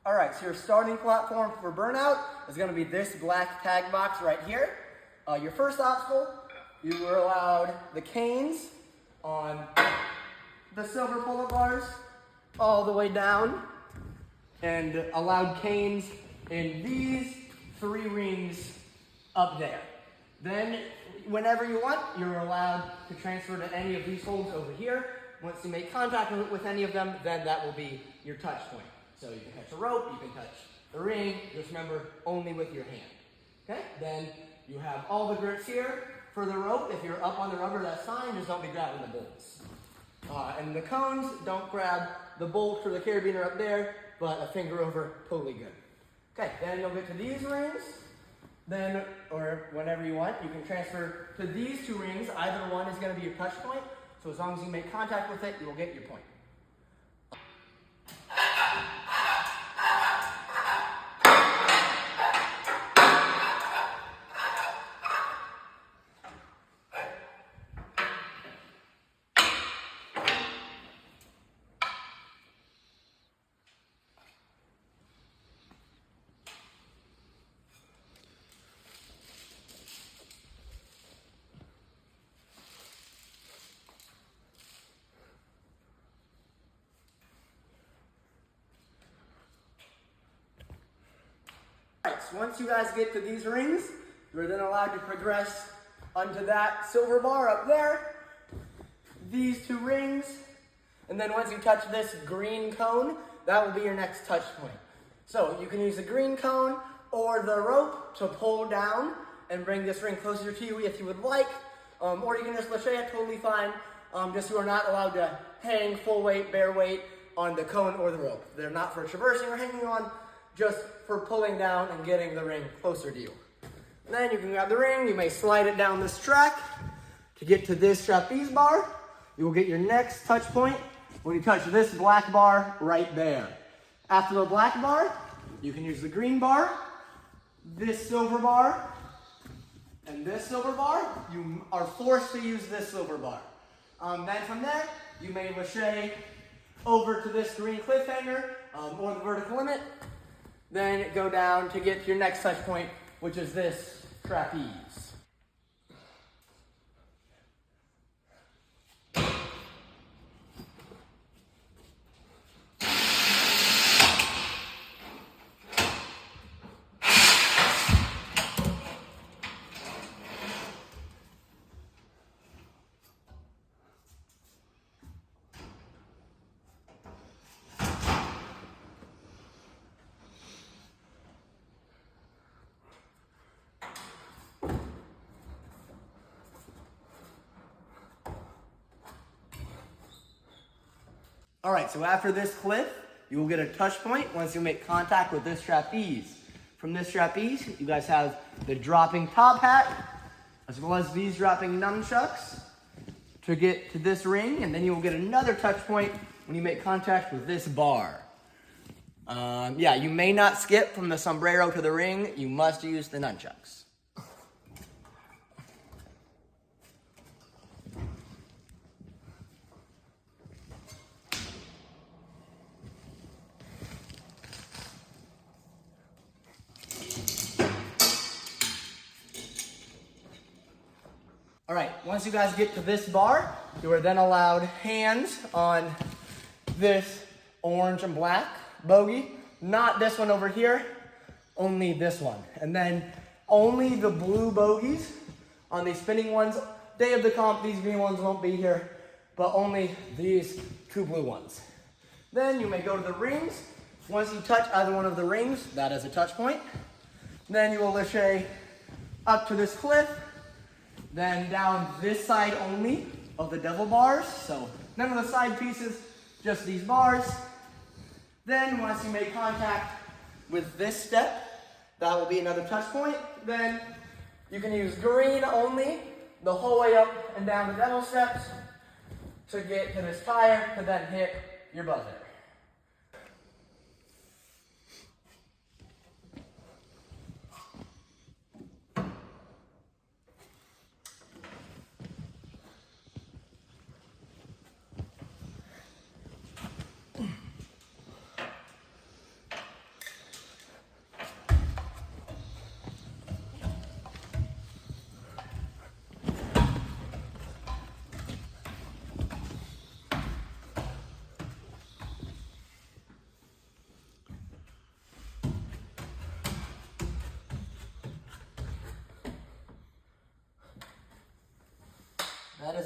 All right, so your starting platform for Burnout is going to be this black tag box right here. Your first obstacle, you were allowed the canes on the silver pull-up bars all the way down, and allowed canes in these 3 rings up there. Then, whenever you want, you're allowed to transfer to any of these holds over here. Once you make contact with any of them, then that will be your touch point. So you can touch a rope, you can touch the ring, just remember, only with your hand. Okay, then you have all the grips here. For the rope, if you're up on the rubber, that's fine, just don't be grabbing the bolts. And the cones, don't grab the bolt or the carabiner up there, but a finger over, totally good. Okay, then you'll get to these rings, then, or whenever you want, you can transfer to these 2 rings. Either one is going to be your touch point, so as long as you make contact with it, you will get your point. So once you guys get to these rings, you're then allowed to progress onto that silver bar up there, these 2 rings, and then once you touch this green cone, that will be your next touch point. So you can use the green cone or the rope to pull down and bring this ring closer to you if you would like, or you can just lâcher it, totally fine. Just you are not allowed to hang full weight, bare weight on the cone or the rope. They're not for traversing or hanging on, just for pulling down and getting the ring closer to you. And then you can grab the ring, you may slide it down this track to get to this trapeze bar. You will get your next touch point when you touch this black bar right there. After the black bar, you can use the green bar, this silver bar, and this silver bar. You are forced to use this silver bar. Then from there, you may lâcher over to this green cliffhanger or the vertical limit. Then go down to get to your next touch point, which is this trapeze. All right, so after this cliff, you will get a touch point once you make contact with this trapeze. From this trapeze, you guys have the dropping top hat, as well as these dropping nunchucks to get to this ring, and then you will get another touch point when you make contact with this bar. Yeah, you may not skip from the sombrero to the ring. You must use the nunchucks. All right, once you guys get to this bar, you are then allowed hands on this orange and black bogey. Not this one over here, only this one. And then only the blue bogeys on these spinning ones. Day of the comp, these green ones won't be here, but only these 2 blue ones. Then you may go to the rings. Once you touch either one of the rings, that is a touch point. Then you will lâcher up to this cliff, then down this side only of the devil bars. So none of the side pieces, just these bars. Then once you make contact with this step, that will be another touch point. Then you can use green only the whole way up and down the devil steps to get to this tire to then hit your buzzer.